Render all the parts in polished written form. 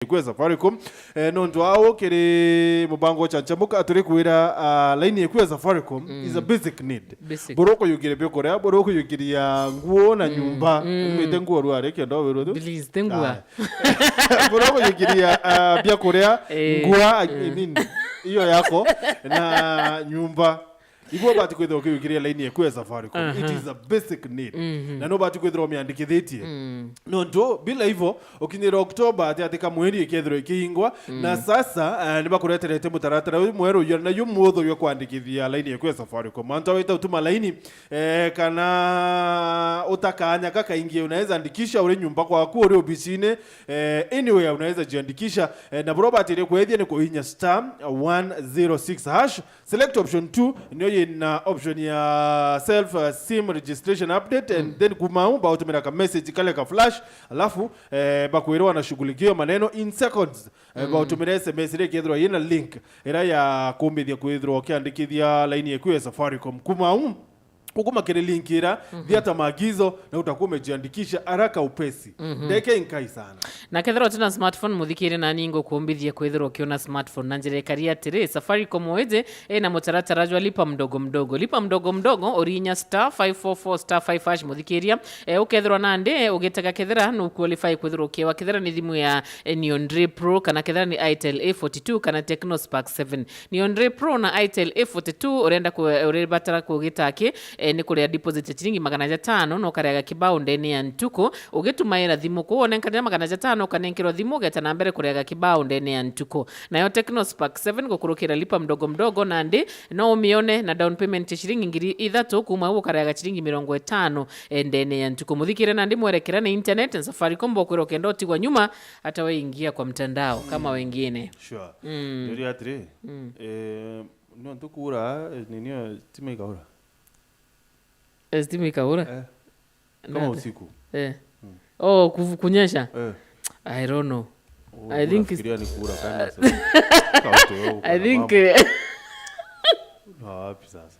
Kwa Safaricom nontu ao kiri mubango chanchamuka aturi kwira line kwa Safaricom is a basic need. Boroko yugire byokorea boroko yugiria nguo na nyumba mete nguo ruare kendo werudu please tengua boroko yugiria byokorea nguo nini hiyo yako na nyumba Ibo bati kwithira ukiyukiria line kwa Safaricom it is a basic need na no bati kwithira umiandikithitie no ndo bila hivyo ukinyira October ati kamweri ikethiro ikihingwa na sasa ni bakureterete mutaratara mweru na yumutho yo kwandikithia line kwa Safaricom anta wita utuma line kana utakanya kakaingie unaweza andikisha ule nyumba kwaku uri obisine anyway unaweza jiandikisha na Robert ile kwethia ni kuhinya *106# select option 2 ndio na option ya self sim registration update and then kumaumba utumira ka message kale ka flash alafu bakwirwa na shughulikio maneno in seconds utumira SMS ile kethro ina link era ya kumbithia kwithro kiandikithia line yeku ya Safaricom ukuma kile link ira diata maagizo na utakuwa umejiandikisha haraka upesi ndeke inkai sana na kethro tuna smartphone muthikire na ningo kuombithia kwithro kiona smartphone na njire karia tire Safaricom weje na mutaratara jwa lipa mdogo mdogo orinya *544*5# muthikiria ukethro nande ugitaka kethra no qualify kwithro kiwa kethra ni thimu ya Neon Pro kana kethra ni Itel A42 kana Tecno Spark 7 Neon Pro na Itel A42 urenda urebatara kugitake ni kuria deposit ya chiringi 500 no kariaga kibao ndeni ya ntuko ugitumaira thimu kuonekana 500 kanenkero thimu geta na mbere kuriaga kibao ndeni ya ntuko nayo Tecno Spark 7 gukurukira lipa mdogo nandi no umione na down payment ya shiringi 3 kuma ukariaga chiringi 50 ndeni ya ntuko muthikire nandi mwerekera na internet na Safaricom bokwiro kendo tigwa nyuma hata wewe ingia kwa mtandao kama wengine sure ndio atri no ntukura nini timekaura Estimi kaura? Kama usiku. Oh, kunyesha? I don't know. I think it's... ni kura kana I think wapi sasa.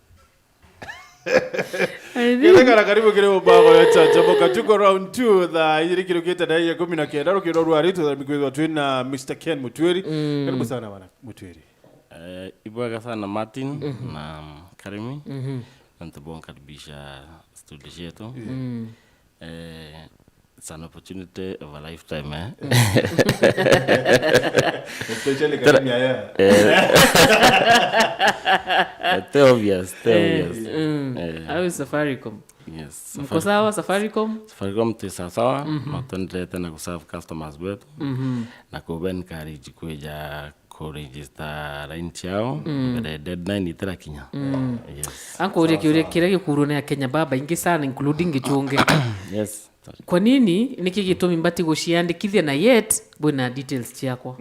Kile kana karibu kile mbago ya chanchamuka tuko round 2 the ile kiloketa dai ya 19 rukiro rwaritu za migwezwa twina Mr. Ken Mutwiri. Karibu sana bwana Mutwiri. Ibwaga sana Martin na Karimi. Ntabonga karibisha studio yetu. It's an opportunity of a lifetime especially Karimi haya. Obvious. How is Safaricom? Yes. Mko sawa Safaricom? Safaricom tisa sawa. Matende tena kuserve customers wetu. Na kuben kariji kuja register line chao the deadline itera kinya yes anko ure kire kurone ya Kenya baba ingi sana including gichunge yes kwa nini niki gitumi mbati gushiandikithia na yet bwana details chako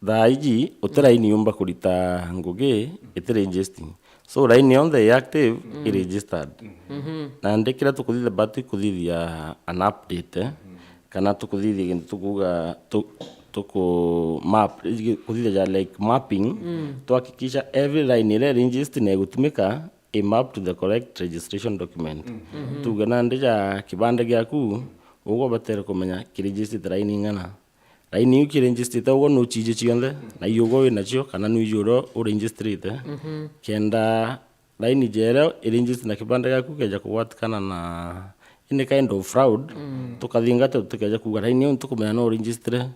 daiji utera ini yumba kulita nguge itera ingesting so line on the active registered na ndekira tukuthithia bati kuthithia an update kana tukuthithia gintu tukuga tuko map kuthithia like mapping to hakikisha every line ile register na gutumika a map to the correct registration document tugana ndeja kibande gyaku ugo batera kumenya kiregister line ngana line yu kiregister tawo no chije chionde na yugo we nacho kana nu yuro o register kenda line jera register na kibande gyaku keja kuwatikana na in a kind of fraud tukathinga tukaja kugara ni tukumenya no register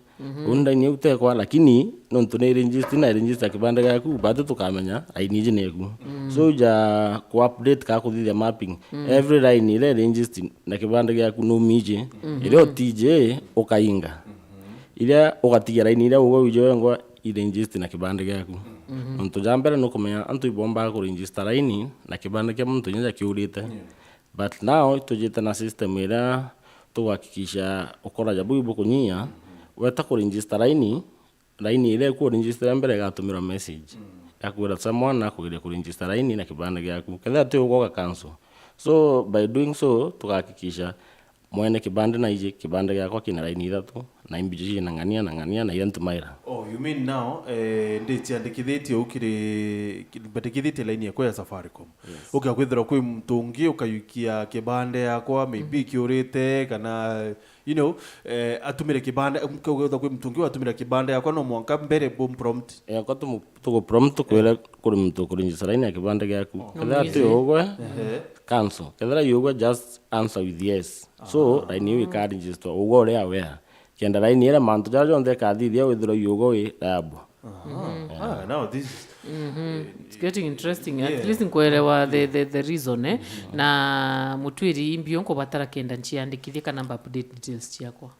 unda ni utekwa lakini no tune register kibanda gaku bado tukamenya aini jine ku so ja ku update ka kuthithia mapping every line ile register na kibanda gaku no mije ile TJ ukainga ile ukatigira line ile ugo wijo ngo register na kibanda gaku muntu jambera no kumenya antu ibomba ku register line na kibanda kya muntu nyaja kiurite but now tujita na system ira tuhakikisha ukora jabu ibukunyia weta ku register line ile ku register mbere gatumira message akwira someone na ku register line na kibanda gyaku kada tu ugoga cancel so by doing so tuhakikisha mwene kibanda na ije kibanda gyako kina line ithatu na imbiji na ngania na yantumaira you mean now nditiandikithitie ukiri batikithite line yakwa ya Safaricom. Okay, kwithira kwi mtungi ukayukia kibande yakwa maybe kiurite kana you know atumire kibande kwithira kwi mtungi atumira kibande yakwa no mwanka mbere bomb prompt yakwa tuko prompt kwira kuri mtu kurinjisa line ya kibande gyaku kethira ti ugwe cancel kethira yugwe just answer with yes so line you can register ugwe uri aware kenda line ira mantu jajo onde kathithia withira yugo wi labo. Now this it's getting interesting. At least nkuelewa the reason na mutwiri mbio nko batara kenda nchiandikithia kana update details chiakwa.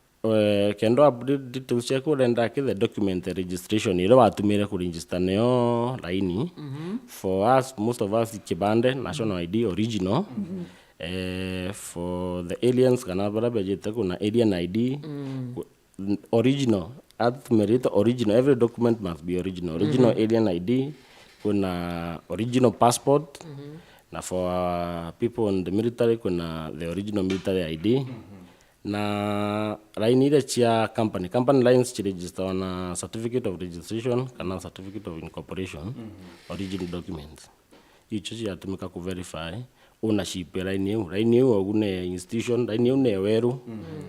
Kendo update details chiakwa renda the document registration ile watumire ku register nayo Raini. For us, most of us kibande national ID original. For the aliens kana barabejete kuna alien ID original at merit original, every document must be original alien ID kuna original passport na for people in the military kuna the original military ID na Raini ile chia company lines chi register on certificate of registration kana certificate of incorporation original documents hicho chia tumika ku verify ownership Raini ogune institution Raini une Weru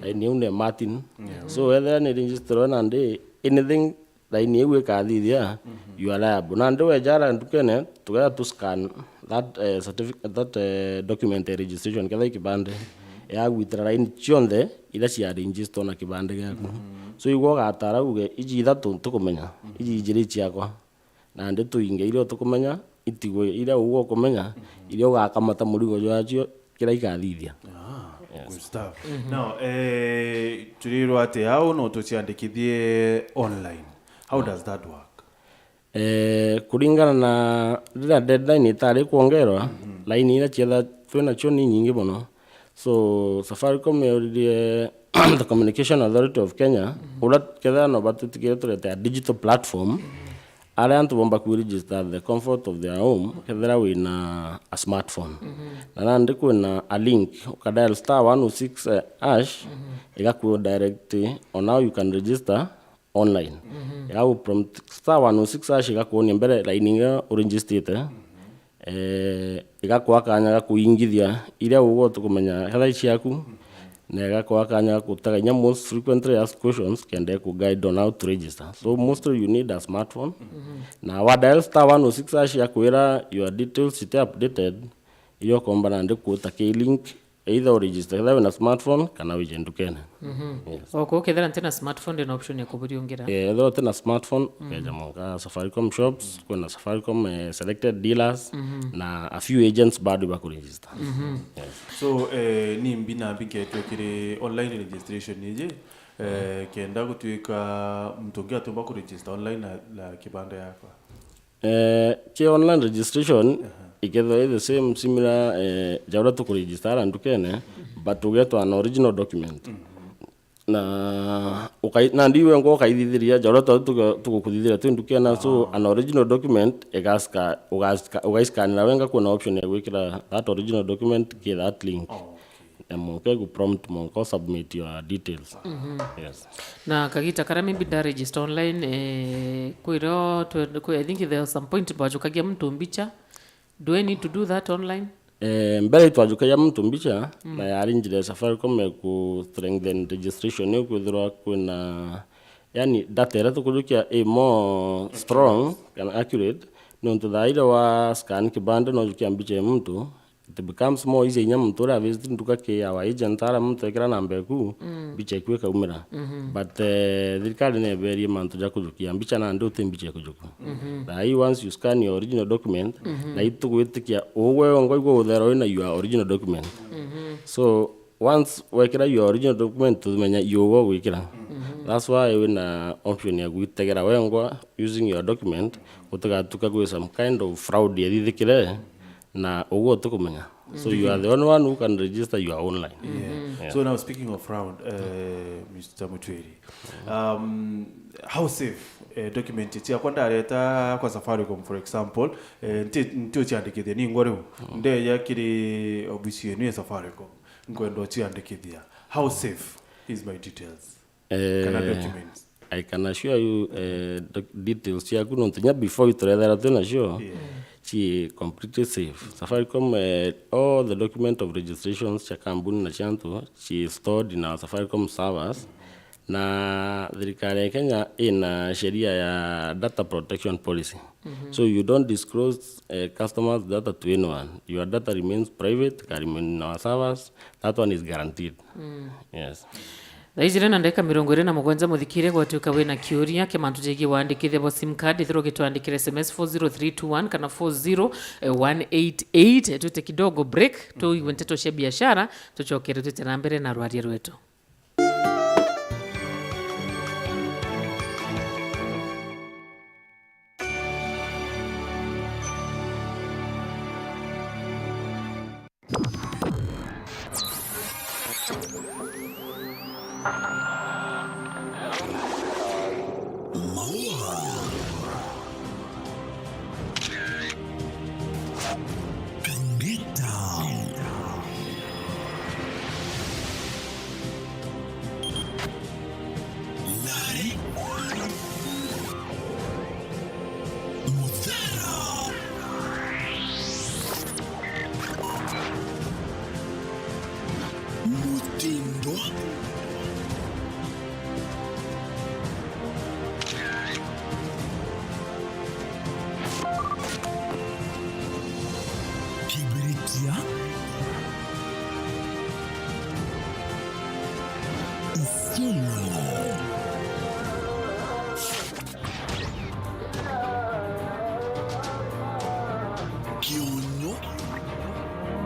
Raini une Martin so whether ni register na ndi anything Raini we kathithia you are liable na ndi wejara ndukene tukaya to scan that certificate that document registration kada kibande ya gwitira Raini chionde ila cia register na kibande gyaku so igwo gatara uge iji ithatu tukumenya iji ijiri ciakwa na ndi tuinge irio tukumenya itigwe ira ugo kumenya irio gakamata murigo yacio kira ikathithia. Good stuff. Now turiro ate how no tuciandikithie online, how does that work? Kuringana na rira deadline itari kuongerwa line ira chietha twina cio ni nyingi muno so Safaricom yoririe the Communication Authority of Kenya ura ketha no batutikire turete a digital platform ara antu bomba ku register the comfort of their home kethera wina a smartphone na ndi kuna a link ukadial *106 hash igaku direct on how you can register online ya prompt *106 hash igakuonia mbere line inga uregistrate igaku akanya gakuingithia ira ugo tukumenya hetha ciaku na igaku akanya gutaganya most frequently asked questions kende ku guide on how to register so mostly you need a smartphone na wa dial *106 hash yakwira your details ite updated iyo komba na ndi ku take link either register either na smartphone kana wijendukene okay kethera tena smartphone na option ya kuburiongera though tena smartphone keja monga Safaricom shops kuna Safaricom selected dealers na a few agents bado ba ku register So ni mbina mbike tukiri online registration nije kenda kutuika mtungia tumba ku register online la kibanda yako ke online registration iketho the same similar jawra to register andukene but to get an original document na na ndiwe ngo kaithithiria jawra to tukukuthithira tundukena so an original document egaska ugaiskanira wenga kuna option ya gwikira that original document ke that link moke ku prompt monko submit your details yes na kagita kara maybe da register online kuiro I think there was some point bajukagia mtu mbicha do I need to do that online mbele twajukagia mtu mbicha na yarinjire Safaricom ku strengthen registration yo kuthirwa kuna yani data era tukujukia more strong and accurate no to daira wa scan kibande no jukia mbicha mtu it becomes more easy nya mtu ra visit nduka ke our agent ara mtu ekira namba ku bicha kweka umira but thirikari ne very mantu ja kujukia bicha na ndo tembicha kujuku na hii once you scan your original document na itu gwitikia ogwe ngo igwo uthero ina your original document so once wekira your original document tumenya yogo gwikira that's why we na option ya gwitegera wengwa using your document utagatuka gwe some kind of fraud ya thithikire na ugo tukumenya so you are the only one who can register your online So now speaking of fraud Mr. Mutwiri how safe document tia kwanda leta kwa Safaricom for example ntio chiandikithia ni ngore nde yakiri obisi yenu ya Safaricom ngwendo chiandikithia how safe is my details kana documents I can assure you details ciaku no ntinya before iturethera tena sure she completely safe. Safaricom all the document of registrations cha kampuni na chanto she stored in our Safaricom servers. Na thirikari ya Kenya ina sheria ya data protection policy. So you don't disclose customers' data to anyone. Your data remains private, in our servers. That one is guaranteed. Yes. Thaijire na ndeka 27 muthikire gwatuika wina kiuria kimantu jigi waandikithia bo sim card ithiro gitwandikire SMS 40321 kana 40188 tute kidogo break tu iwenteto cia biashara tuchokere tute na mbere na rwaria rwetu.